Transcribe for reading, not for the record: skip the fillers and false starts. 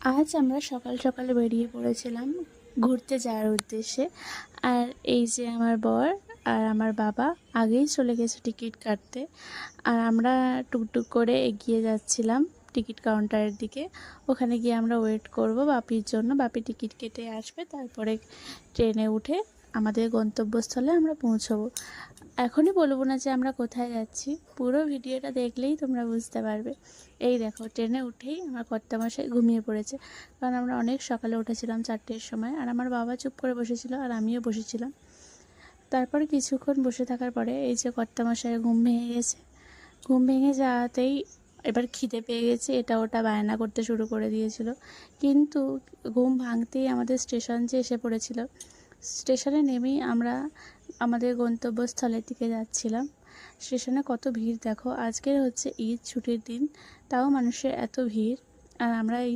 আজ আমরা সকাল সকালে বেরিয়ে পড়েছিলাম ঘুরতে যাওয়ার উদ্দেশ্যে। আর এই যে আমার বর আর আমার বাবা আগেই চলে গেছে টিকিট কাটতে। আর আমরা টুকটুক করে এগিয়ে যাচ্ছিলাম টিকিট কাউন্টারের দিকে। ওখানে গিয়ে আমরা ওয়েট করব বাপির জন্য। বাপি টিকিট কেটে আসবে, তারপরে ট্রেনে উঠে আমাদের গন্তব্যস্থলে আমরা পৌঁছবো। এখনই বলবো না যে আমরা কোথায় যাচ্ছি, পুরো ভিডিওটা দেখলেই তোমরা বুঝতে পারবে। এই দেখো, ট্রেনে উঠেই আমার কর্তামশাই ঘুমিয়ে পড়েছে, কারণ আমরা অনেক সকালে উঠেছিলাম 4টের সময়। আর আমার বাবা চুপ করে বসেছিল আর আমিও বসেছিলাম। তারপরে কিছুক্ষণ বসে থাকার পরে এই যে কর্তামশাইয়ের ঘুম ভেঙে গেছে। ঘুম ভেঙে যাওয়াতেই এবার খিদে পেয়ে গেছে, এটা ওটা বায়না করতে শুরু করে দিয়েছিল। কিন্তু ঘুম ভাঙতেই আমাদের স্টেশন যে এসে পড়েছিল। স্টেশনে নেমেই আমরা আমাদের গন্তব্যস্থলের দিকে যাচ্ছিলাম। স্টেশনে কত ভিড় দেখো, আজকের হচ্ছে ঈদ ছুটির দিন, তাও মানুষের এত ভিড়। আর আমরা এই